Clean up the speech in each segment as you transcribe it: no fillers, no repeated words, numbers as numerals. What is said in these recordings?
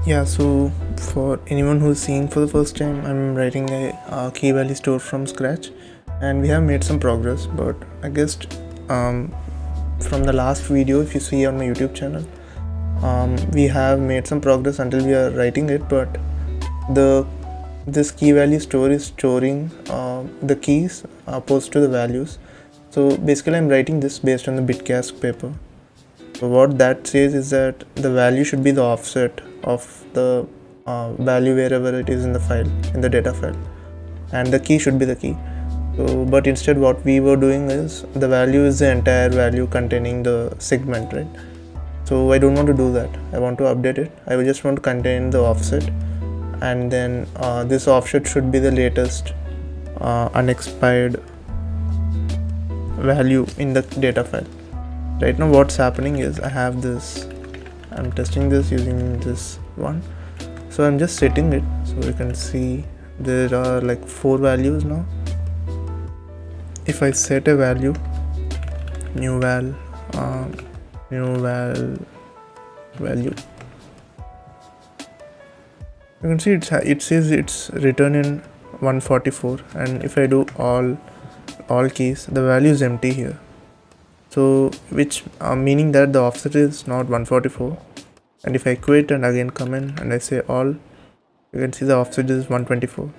Yeah, so for anyone who's seeing for the first time, I'm writing a key value store from scratch, and we have made some progress. But I guess um, from the last video, if you see on my YouTube channel, we have made some progress until we are writing it. But the this key value store is storing the keys opposed to the values. So basically, I'm writing this based on the bitcask paper. So what that says is that the value should be the offset of the value wherever it is in the file, in the data file, and the key should be the key. So, but instead what we were doing is the value is the entire value containing the segment, right? So I don't want to do that. I want to update it. I just want to contain the offset, and then this offset should be the latest unexpired value in the data file. Right now what's happening is I'm testing this using this one. So I'm just setting it, so you can see there are like 4 values now. If I set a value, new val value, you can see it says it's written in 144, and if I do all keys, the value is empty here. So which meaning that the offset is not 144. And if I quit and again come in and I say all, you can see the offset is 124.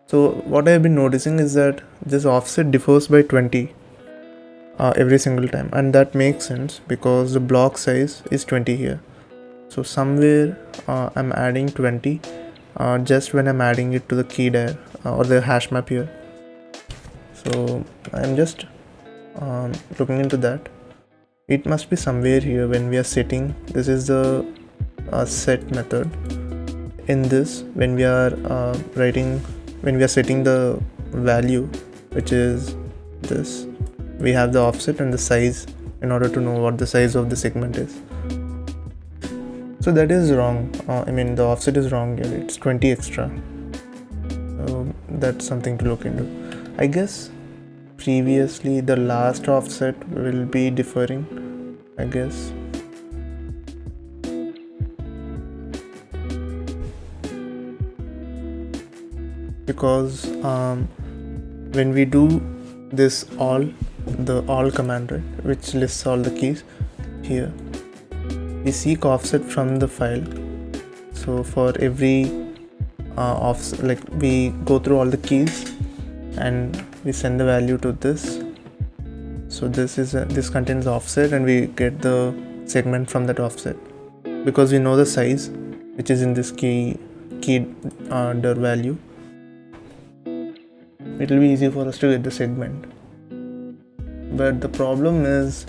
So what I have been noticing is that this offset differs by 20 every single time, and that makes sense because the block size is 20 here. So somewhere I'm adding 20 just when I'm adding it to the key dir or the hash map here. So I'm just looking into that. It must be somewhere here when we are setting. This is the set method. In this, when we are setting the value, which is this, we have the offset and the size in order to know what the size of the segment is. So that is wrong. The offset is wrong here. It's 20 extra. So that's something to look into. I guess previously the last offset will be differing, I guess. Because when we do this the all command, right, which lists all the keys here, we seek offset from the file. So for every offset, like we go through all the keys and we send the value to this. So this contains offset, and we get the segment from that offset because we know the size which is in this key dir value. It will be easy for us to get the segment. But the problem is,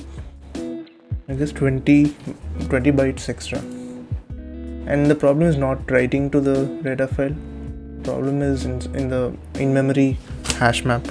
I guess 20 bytes extra. And the problem is not writing to the data file. The problem is in the in-memory hash map.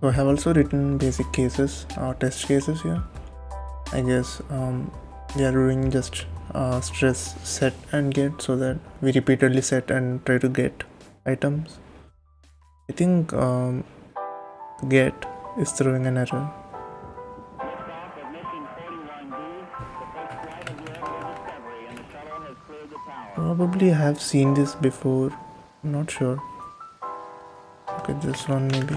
So I have also written basic cases, test cases here. I guess we are doing just stress set and get, so that we repeatedly set and try to get items. I think get is throwing an error. Probably I have seen this before, I'm not sure. Look at this one maybe.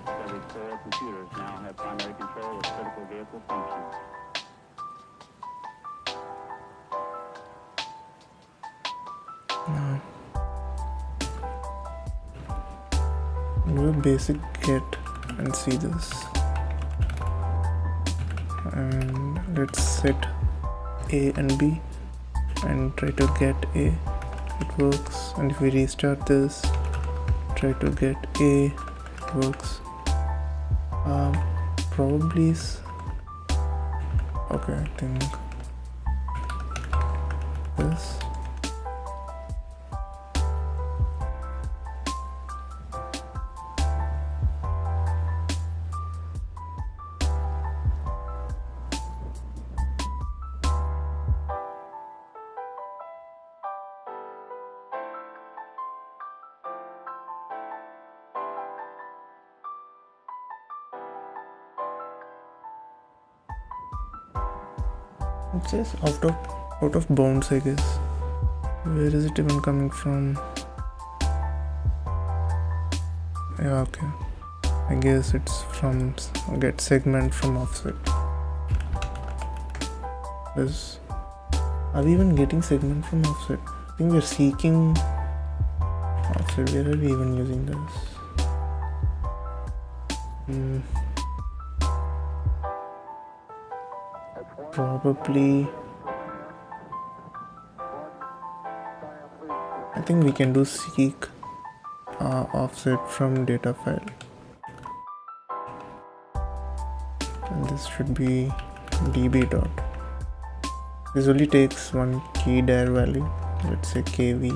Every core computers now have primary control of critical vehicle functions. Do a basic get and see this. And let's set A and B and try to get A. It works. And if we restart this, try to get A, it works. Probably okay, I think this. It says out of bounds, I guess. Where is it even coming from? Yeah, okay. I guess it's from get segment from offset. Are we even getting segment from offset? I think we're seeking offset. Where are we even using this? Probably I think we can do seek offset from data file, and this should be db dot. This only takes one key dir value, let's say kv.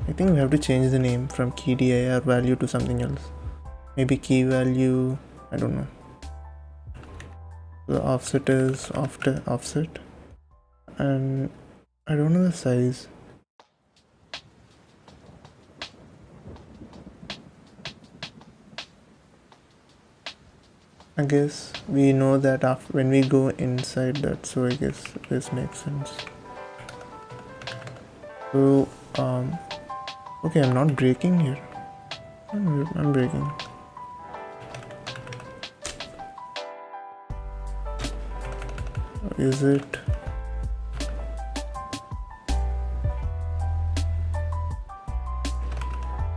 I think we have to change the name from key dir value to something else, maybe key value, I don't know. The offset is offset, and I don't know the size. I guess we know that after when we go inside that, so I guess this makes sense. So okay, I'm not breaking here. I'm breaking. Is it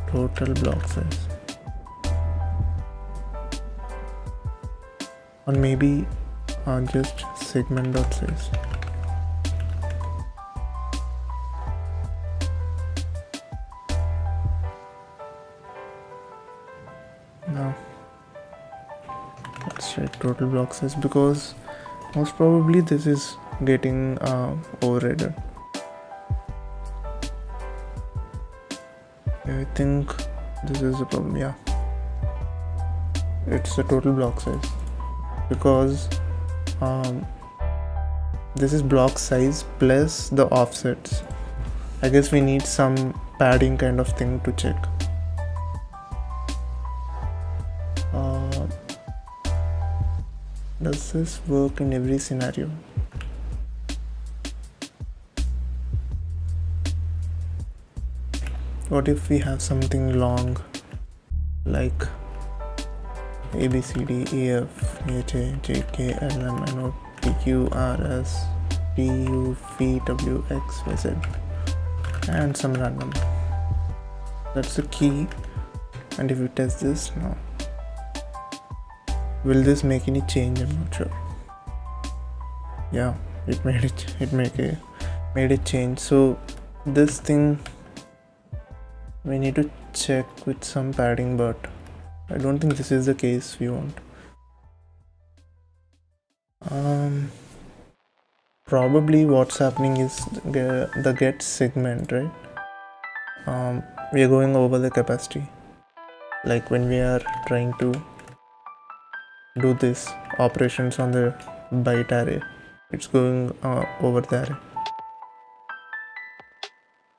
total block size? Or maybe just segment dot size. Now let's try total block size, because most probably this is getting overridden. I think this is the problem. Yeah, it's the total block size, because this is block size plus the offsets. I guess we need some padding kind of thing to check. Does this work in every scenario? What if we have something long like A B C D E F H A J K L M N O P Q R S T U V W X Y Z and some random? That's the key. And if we test this now, will this make any change? I'm not sure. Yeah, it made a change. So this thing we need to check with some padding, but I don't think this is the case we want. probably what's happening is the get segment, right? We are going over the capacity, like when we are trying to do this operations on the byte array, it's going over the array.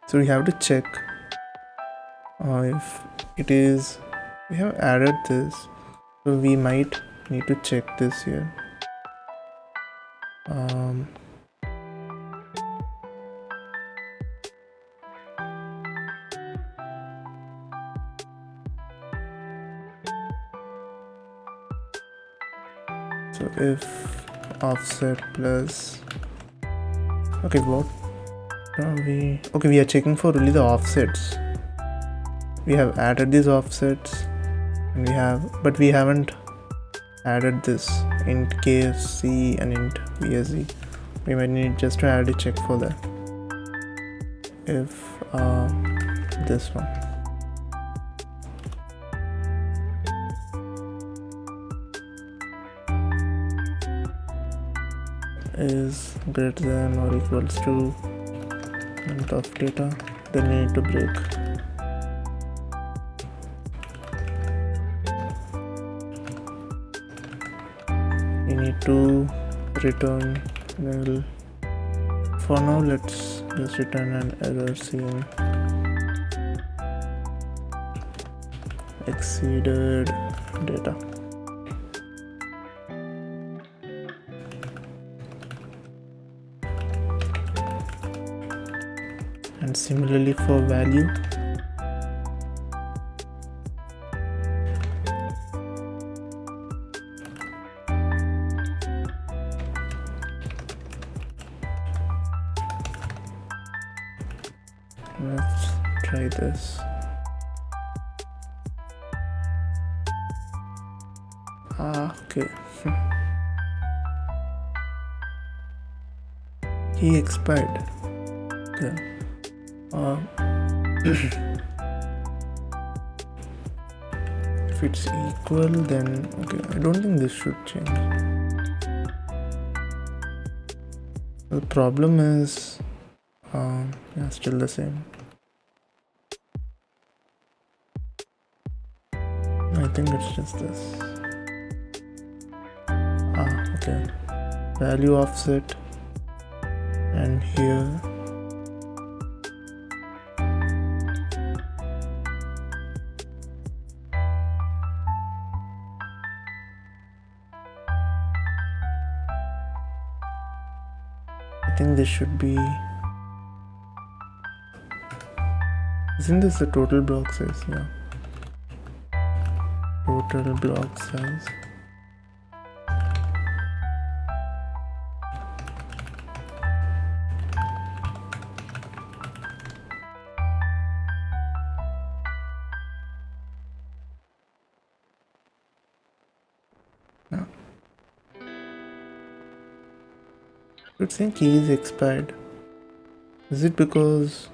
So we have to check if it is, we have added this, so we might need to check this here. So if offset plus, okay, what are we, okay, we are checking for really the offsets. We have added these offsets and but we haven't added this int KFC and int VSZ. We might need just to add a check for that. If this one is greater than or equals to length of data, then we need to break. We need to return null. For now, let's just return an error saying exceeded data. And similarly for value, let's try this. Okay. He expired. Okay. If it's equal, then okay, I don't think this should change. The problem is yeah, still the same. I think it's just this. Okay, value offset, and here I think this should be, isn't this the total block size? Yeah, total block size. It's saying key is expired. Is it because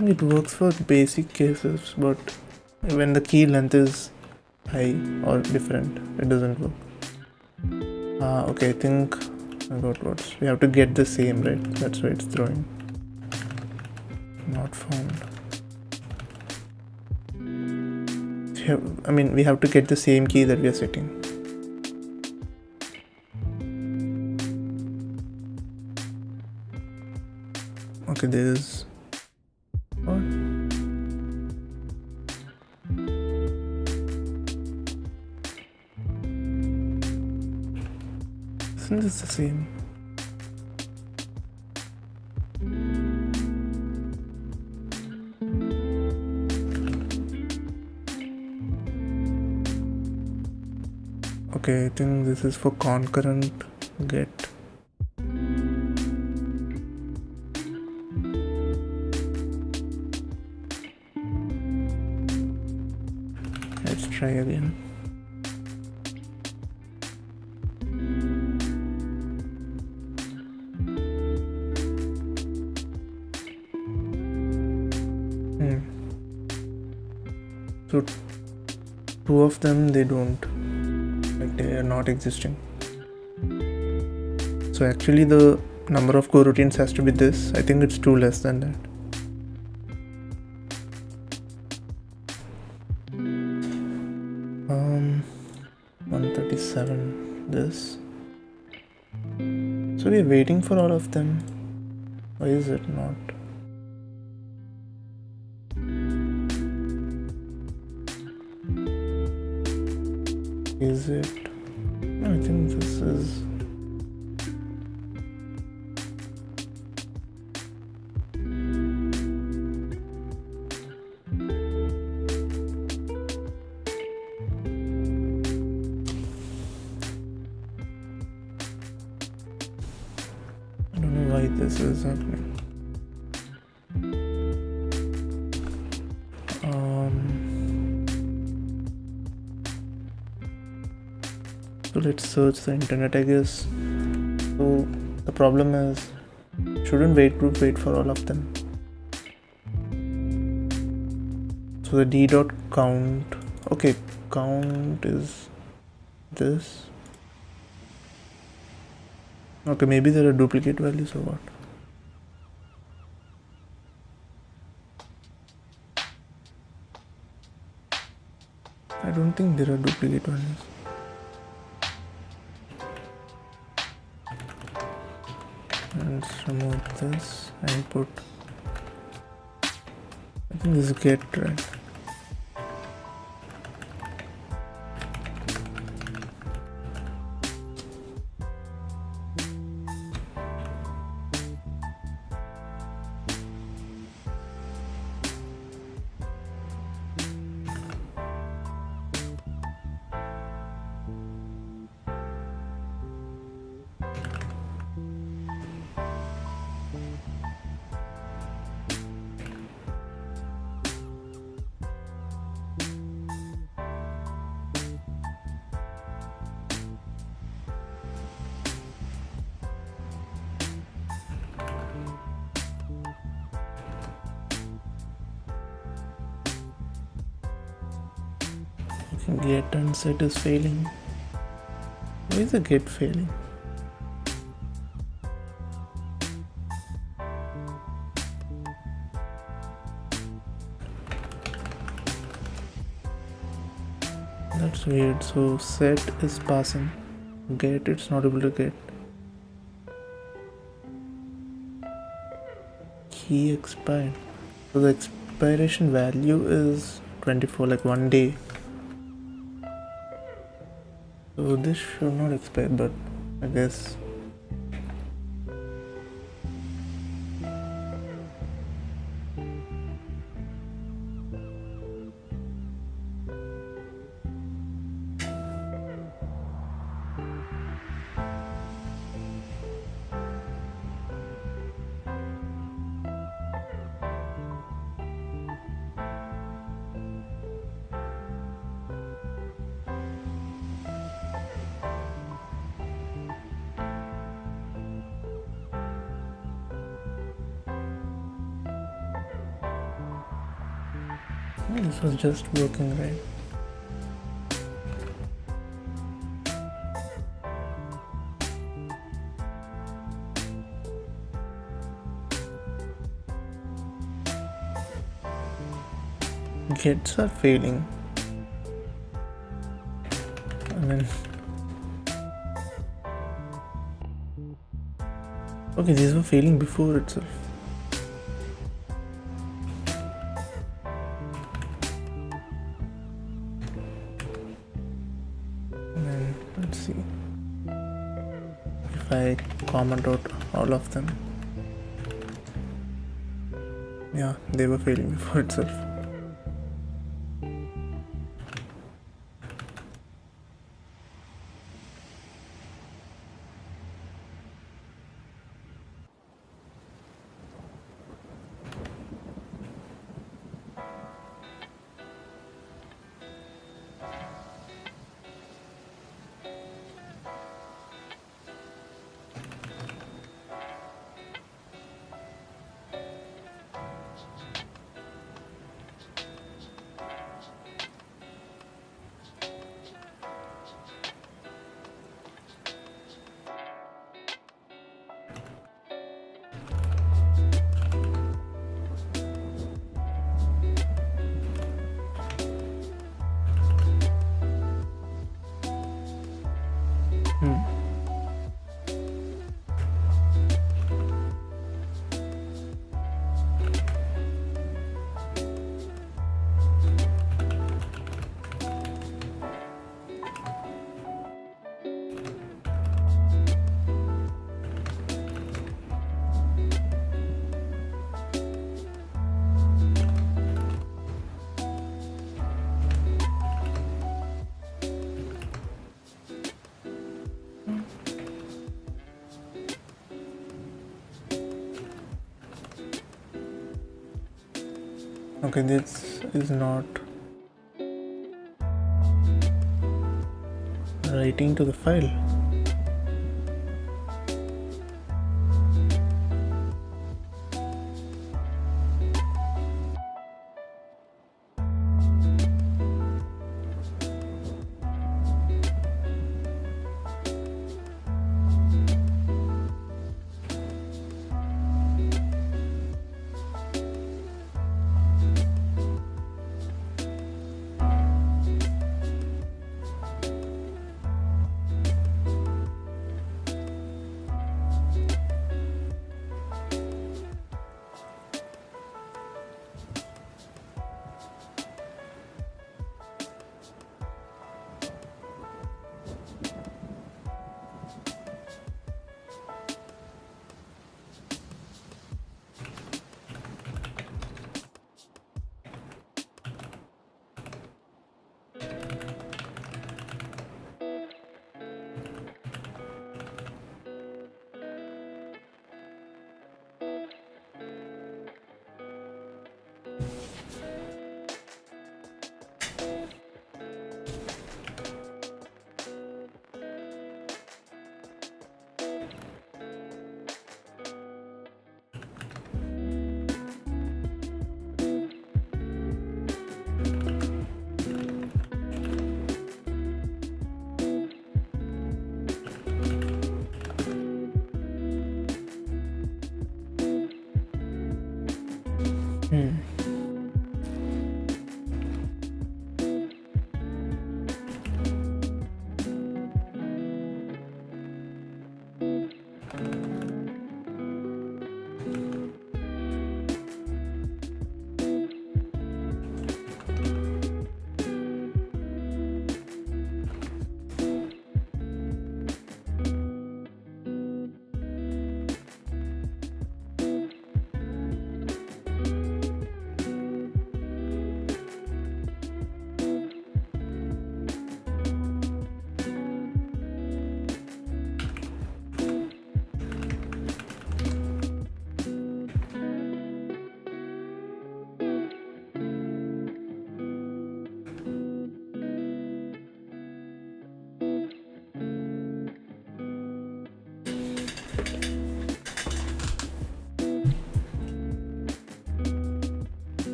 it works for basic cases, but when the key length is high or different, it doesn't work. Okay, I think I got what. We have to get the same, right? That's why it's throwing. Not found. We have to get the same key that we are setting. Okay, there's what? Isn't this the same? Okay, I think this is for concurrent get. Let's try again. So 2 of them, they don't, like they are not existing. So actually the number of coroutines has to be this. I think it's 2 less than that. Um, 137 this. So we're waiting for all of them. Why is it not? Is it? No, I think this is. I don't know why this is happening. So let's search the internet, I guess. So the problem is, shouldn't wait group wait for all of them? So the d dot count. Okay, count is this. Okay, maybe there are duplicate values or what? I don't think there are duplicate values. Let's remove this and put. I think this is get, right? Get and set is failing. Why is the get failing? That's weird. So set is passing. Get, it's not able to get. Key expired. So the expiration value is 24, like 1 day. So this should not expire, but I guess. This was just working, right? Gets are failing. I mean, okay, these were failing before itself. And let's see if I comment out all of them. Yeah, they were failing before itself. Okay, this is not writing to the file.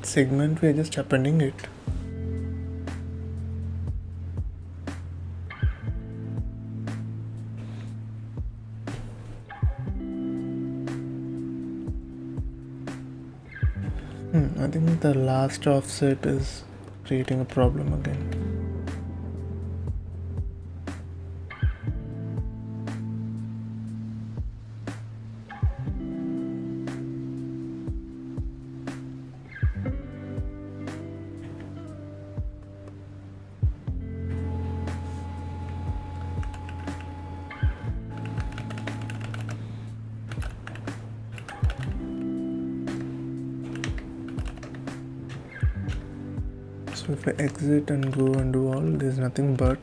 Segment, we are just appending it. I think the last offset is creating a problem again. So if I exit and go and do all, there's nothing, but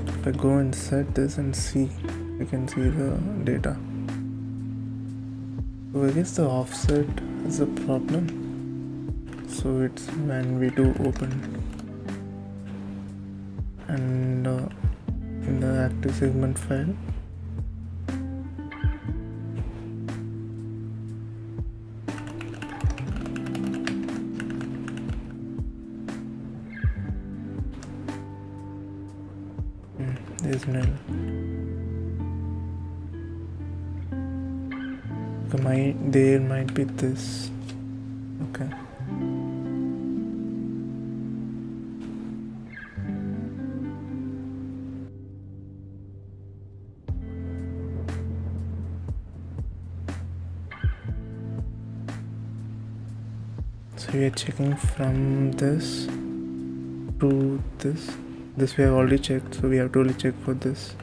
if I go and set this and see, you can see the data. So I guess the offset is a problem. So it's when we do open and in the active segment file, there's nil. There might be this. Okay. So we are checking from this to this. This we have already checked, so we have to only check for this.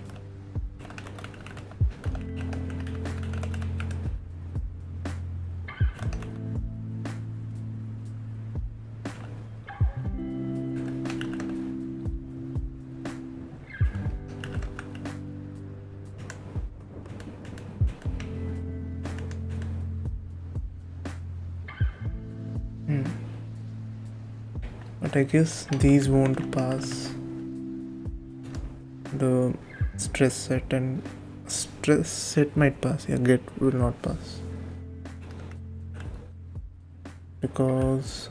But I guess these won't pass the stress set, and stress set might pass. Yeah, get will not pass because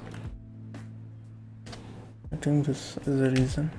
I think this is the reason.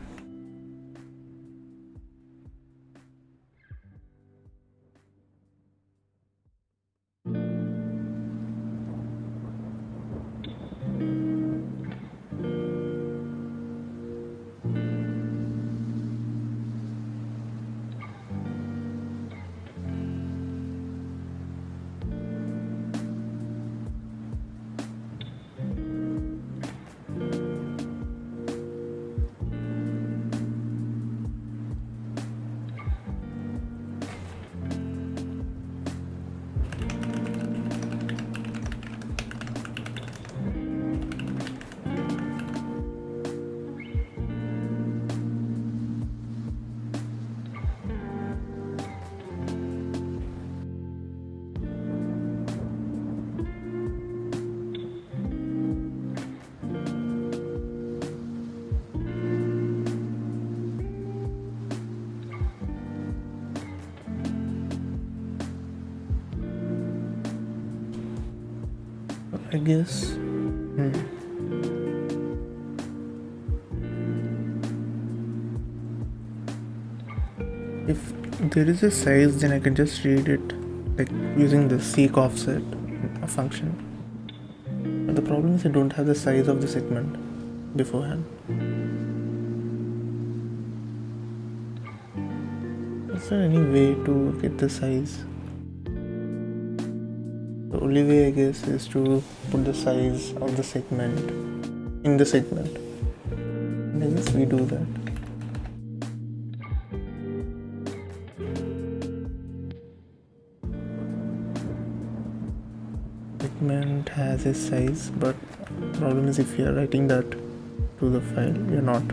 I guess. If there is a size, then I can just read it like using the seek offset function. But the problem is I don't have the size of the segment beforehand. Is there any way to get the size? The only way, I guess, is to put the size of the segment in the segment. And I guess we do that. Segment has a size, but problem is if you are writing that to the file, you're not.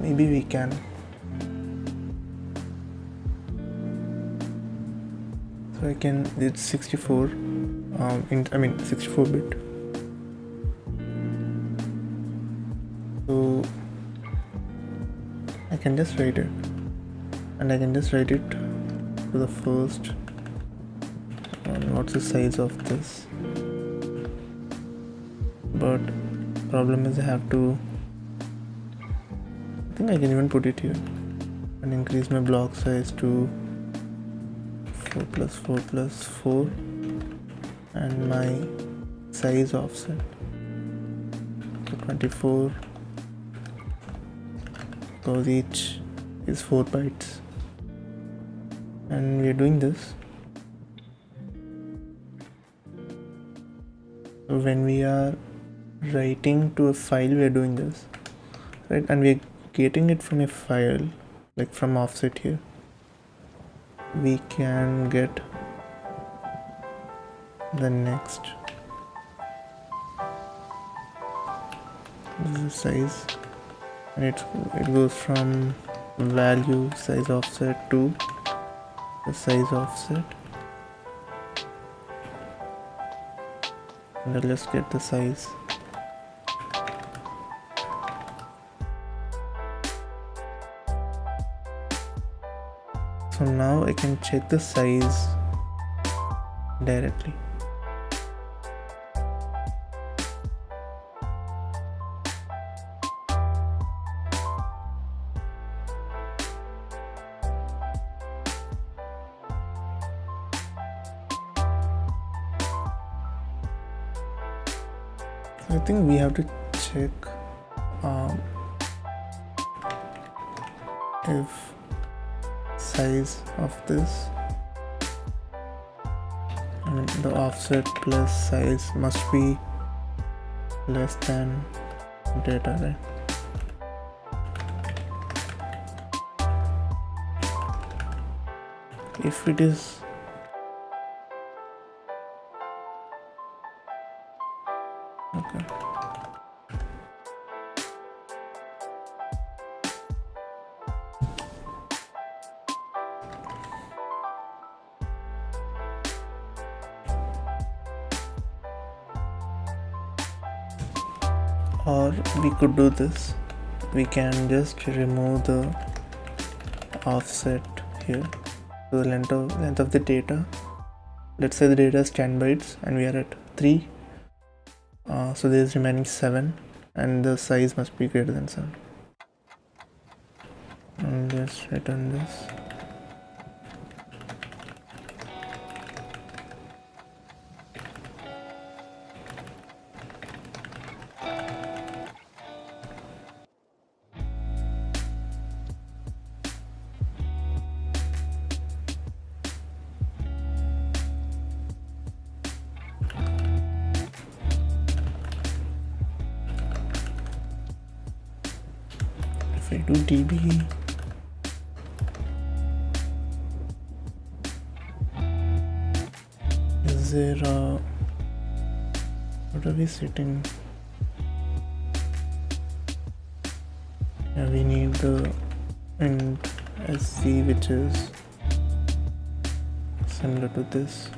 Maybe we can. So I can. It's 64. 64 bit. So I can just write it, and I can just write it to the first. What's the size of this? But problem is I have to. I think I can even put it here and increase my block size to 4 plus 4 plus 4 and my size offset to 24 because each is 4 bytes, and we are doing this. So when we are writing to a file, we are doing this, right? And we are getting it from a file, like from offset here. We can get the next. This is the size, and it goes from value size offset to the size offset. And let's get the size. So now I can check the size directly. I think we have to check if size of this I mean, the offset plus size must be less than data, right? If it is okay, or we could do this. We can just remove the offset here. So the length of the data. Let's say the data is 10 bytes and we are at 3. So there is remaining 7 and the size must be greater than 7. And just return this. If I do db, is there a, what are we setting? Yeah, we need the int sc, which is similar to this.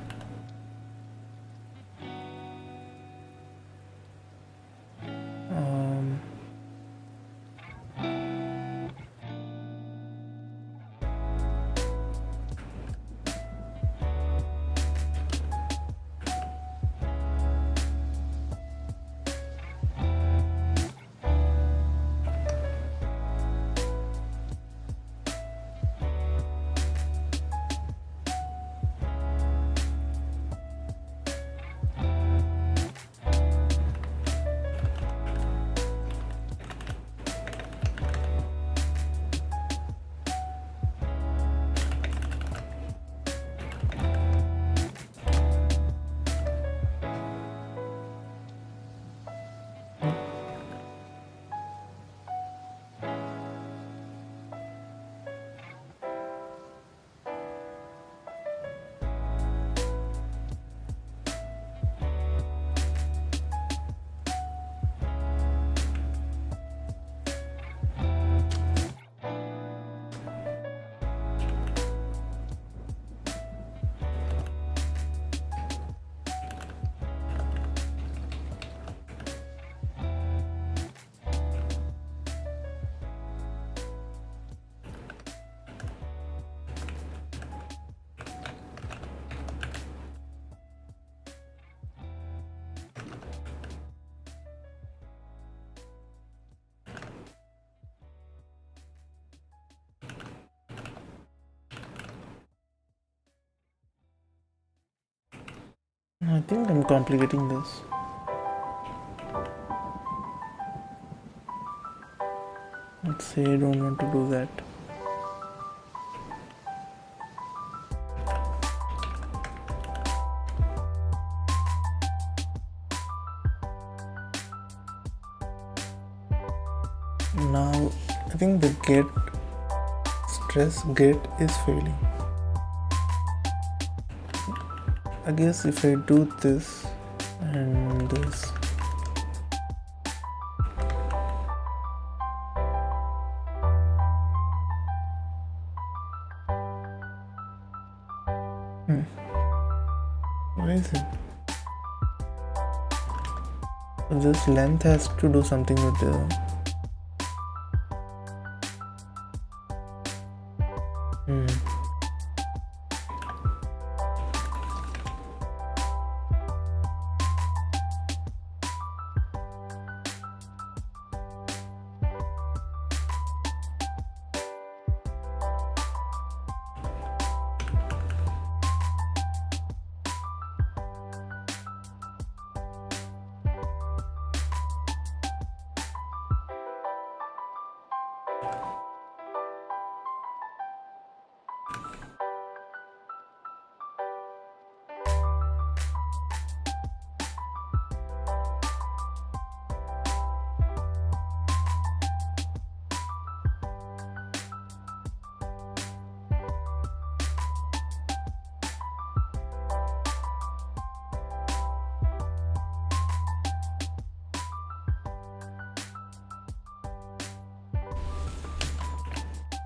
I think I'm complicating this. Let's say I don't want to do that. Now I think the get stress get is failing. I guess if I do this and this, why is it? This length has to do something with the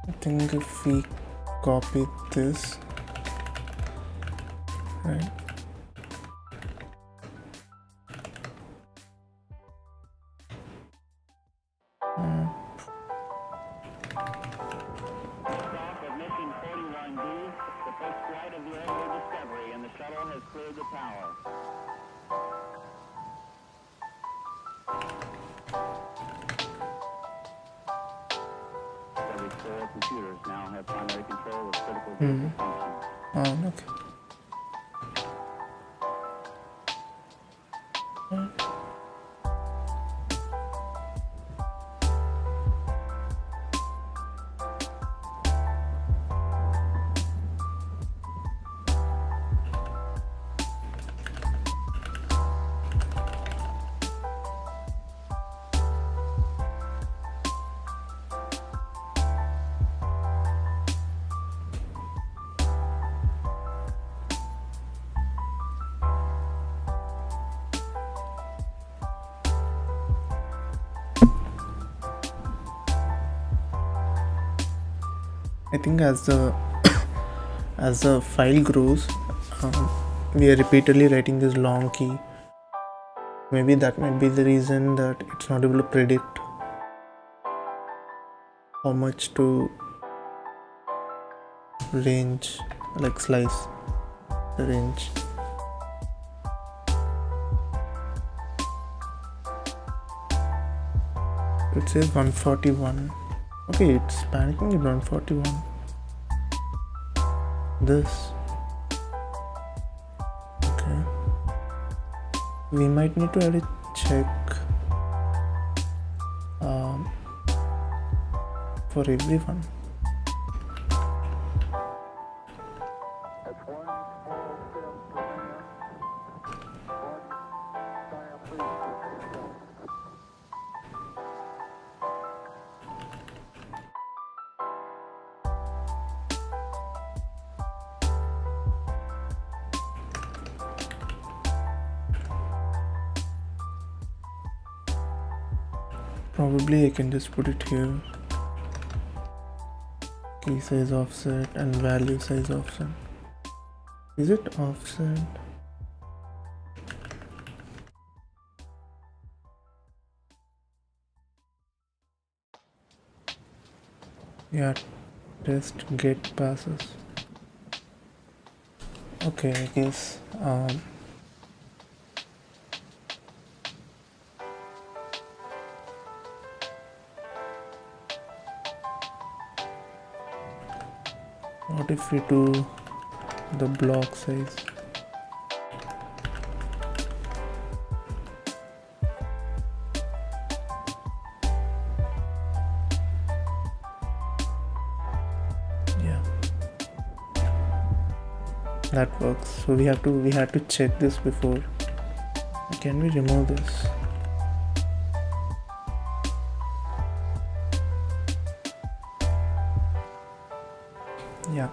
I think if we copy this, right? Liftoff of mission 41B, the first flight of the orbital Discovery, and the shuttle has cleared the tower. Discovery's 4 computers now have primary control of critical vehicle functions. Okay. I think as the as the file grows, we are repeatedly writing this long key. Maybe that might be the reason that it's not able to predict how much to range, like slice the range. It says 141. Okay, it's panicking at 141. This. Okay. We might need to add a check for everyone. That's one small step for man, one giant leap for mankind. Probably I can just put it here. Key size offset and value size offset. Is it offset? Yeah, test get passes. Okay, I guess what if we do the block size? Yeah, that works. So we had to check this before. Can we remove this? Yeah,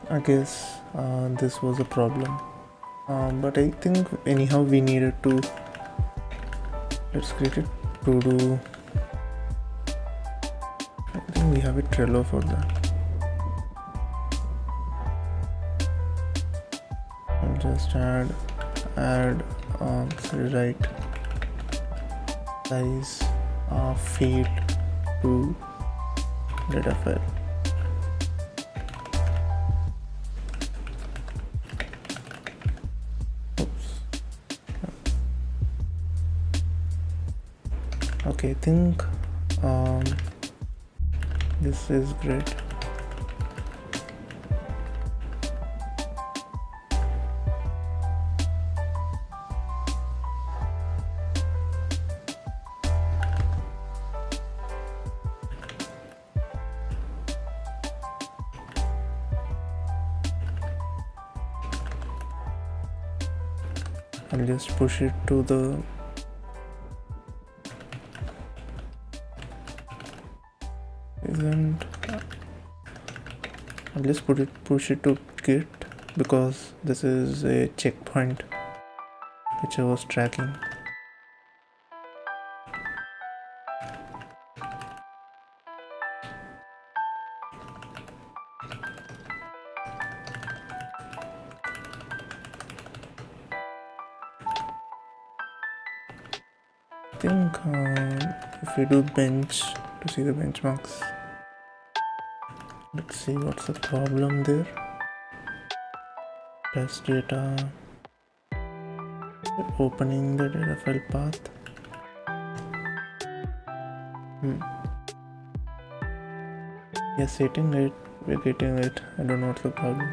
I guess this was a problem, but I think anyhow we needed to, let's create a to do. I think we have a Trello for that. I'll just add right size field to data file. Oops. Okay, I think this is great. I'll just push it to the isn't I'll just push it to Git because this is a checkpoint which I was tracking. think if we do bench to see the benchmarks, let's see what's the problem there. Test data, opening the data file path. Yes, setting it, we're getting it. I don't know what's the problem.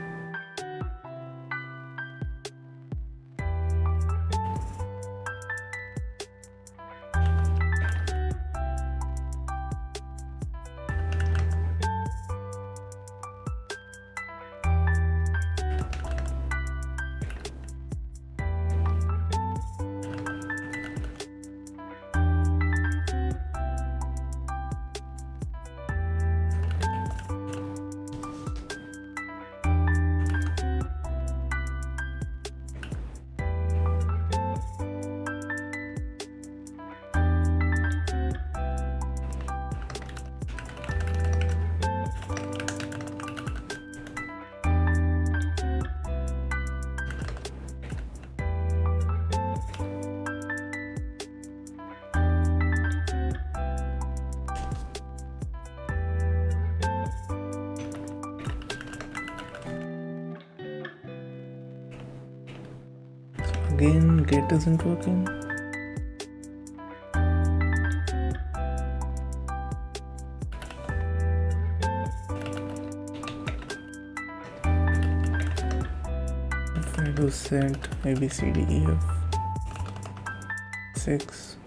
Again, get isn't working. If I do set ABCDEF 6,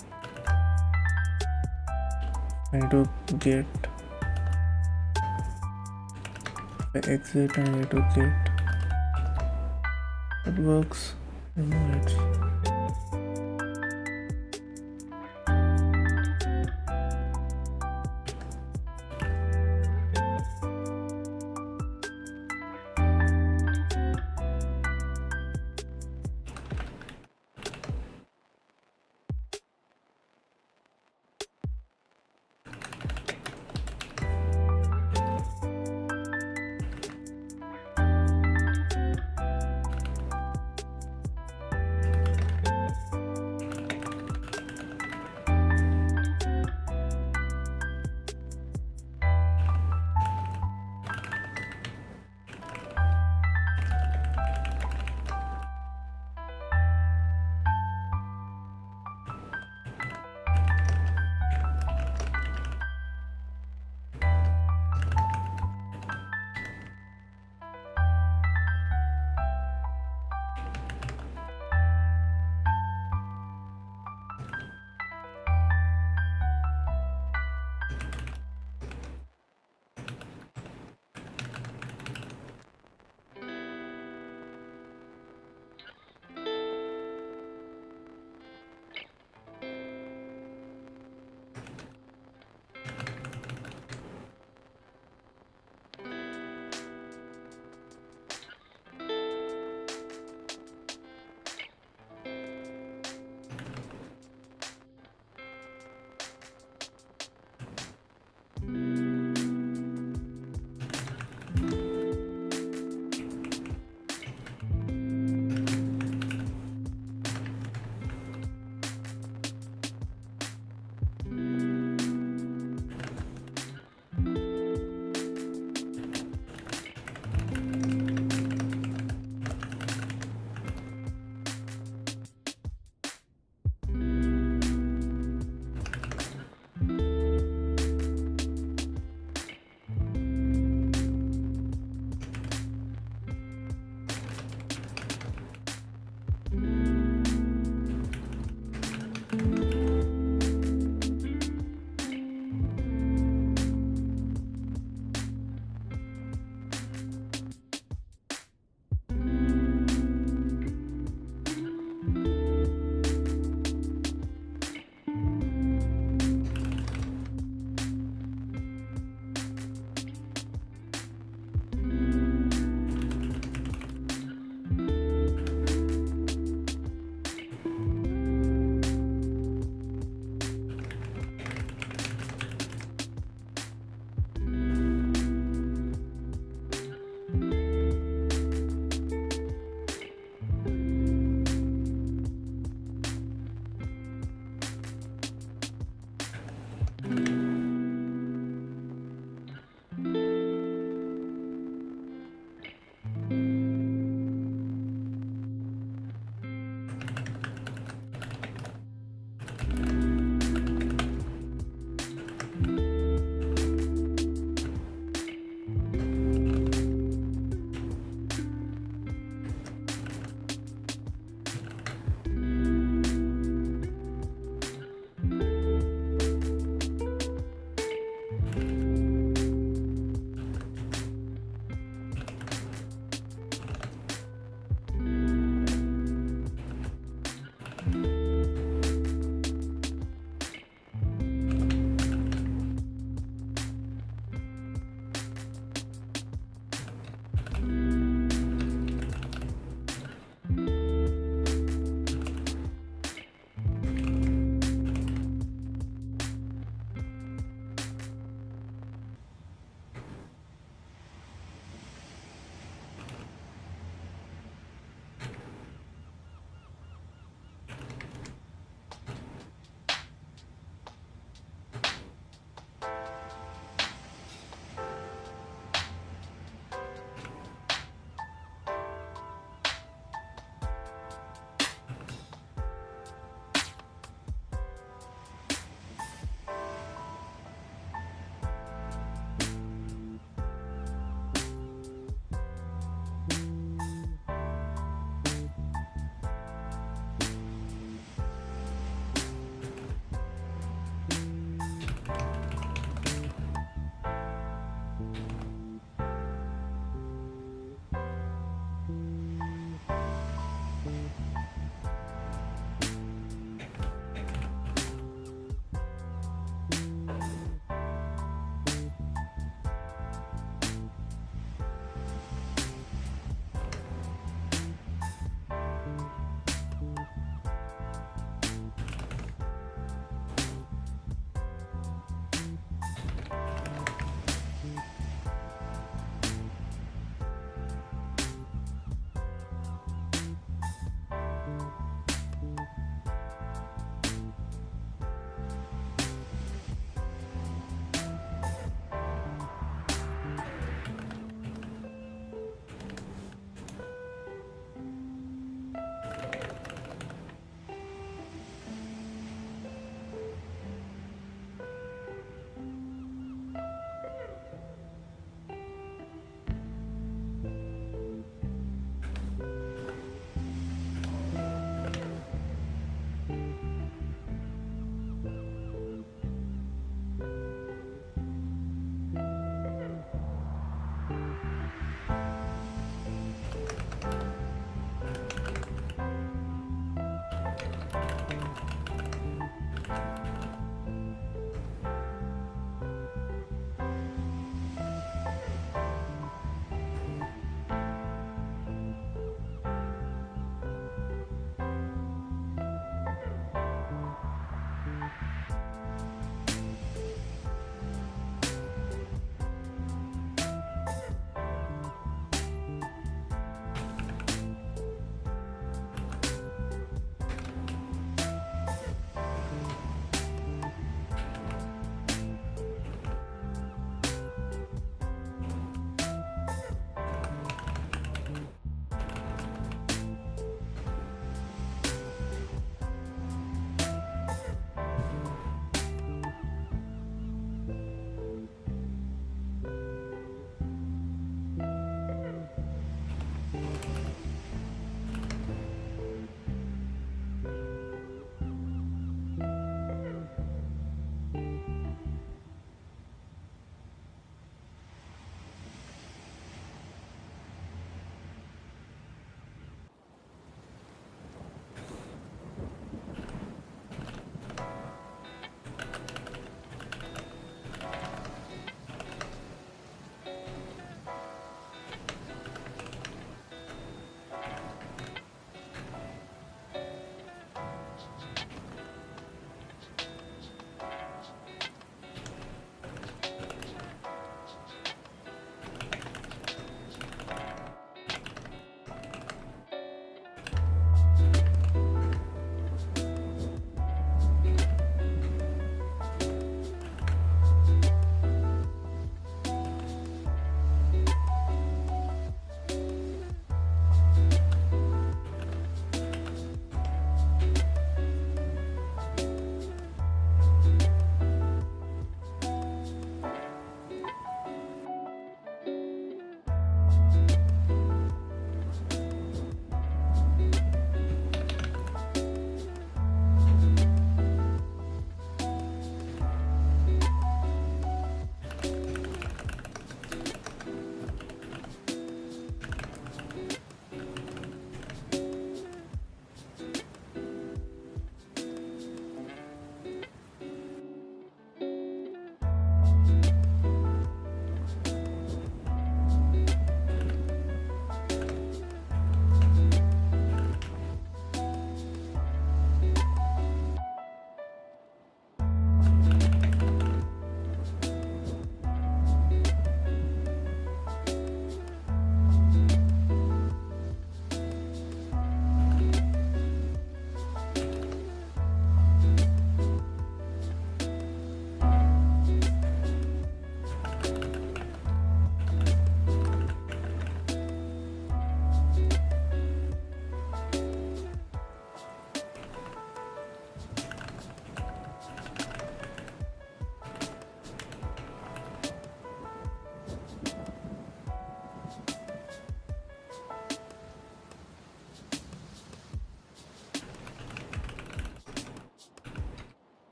I do get, if I exit and I do get, it works. Let's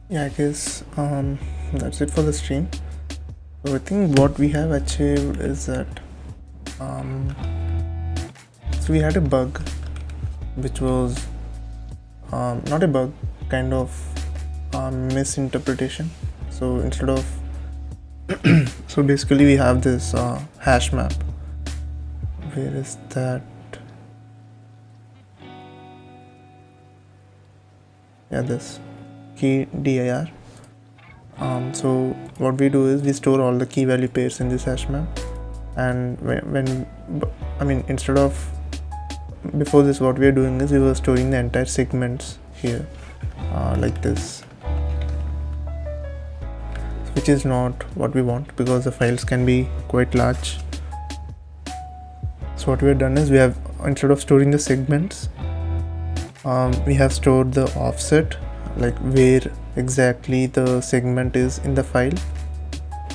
Yeah, I guess that's it for the stream. So I think what we have achieved is that so we had a bug which was not a bug, kind of misinterpretation. So instead of so basically we have this hash map. Where is that? Yeah, this key dir. So what we do is we store all the key value pairs in this hash map, and instead of before this, what we are doing is we were storing the entire segments here like this, which is not what we want because the files can be quite large. So what we have done is we have, instead of storing the segments, we have stored the offset, like where exactly the segment is in the file,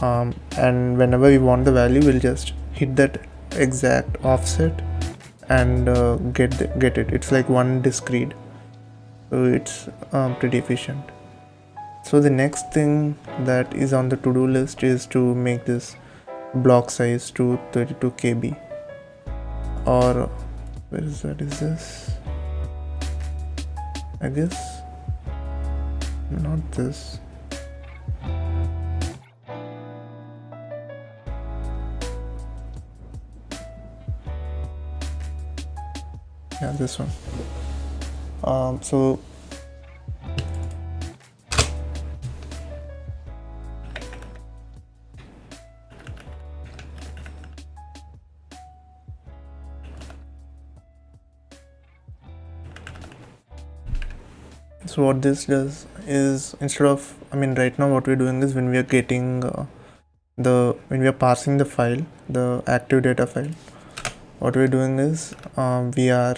and whenever we want the value, we'll just hit that exact offset and get it. It's like one discrete, so it's pretty efficient. So the next thing that is on the to-do list is to make this block size to 32 KB, or where is that? Is this? I guess not this. Yeah, this one. So what this does is, instead of, right now what we're doing is, when we are getting when we are parsing the file, the active data file, what we're doing is we are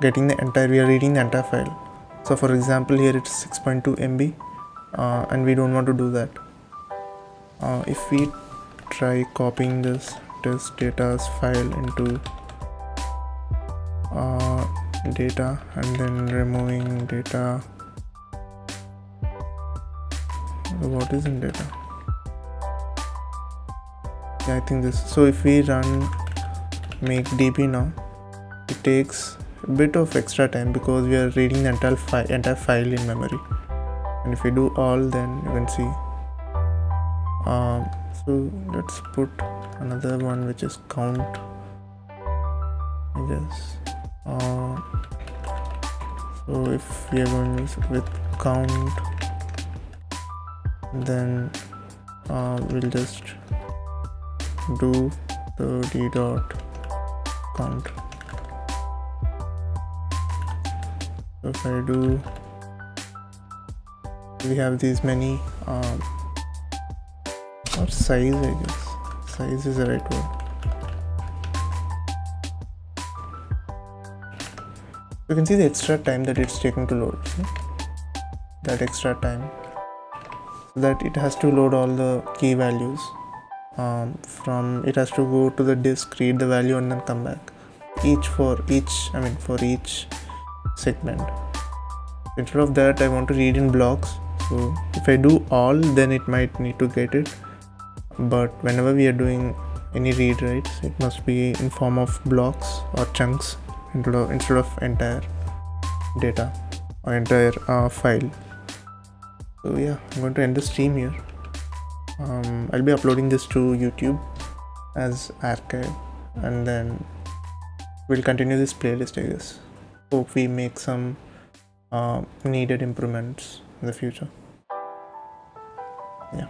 reading the entire file. So for example, here it's 6.2 MB, and we don't want to do that. If we try copying this test data's file into data and then removing data, what is in data? Yeah, I think this. So if we run make db now, it takes a bit of extra time because we are reading the entire file in memory. And if we do all, then you can see. So let's put another one which is count, I guess. So if we are going with count, then we'll just do the d dot count. So if I do, we have these many or size, I guess size is the right word. You can see the extra time that it's taking to load. See? That extra time, so that it has to load all the key values from, it has to go to the disk, read the value, and then come back for each segment. Instead of that, I want to read in blocks. So if I do all, then it might need to get it, but whenever we are doing any read writes, it must be in form of blocks or chunks instead of entire data or entire file. So yeah, I'm going to end the stream here. I'll be uploading this to YouTube as archive, and then we'll continue this playlist, I guess. Hope we make some needed improvements in the future. Yeah.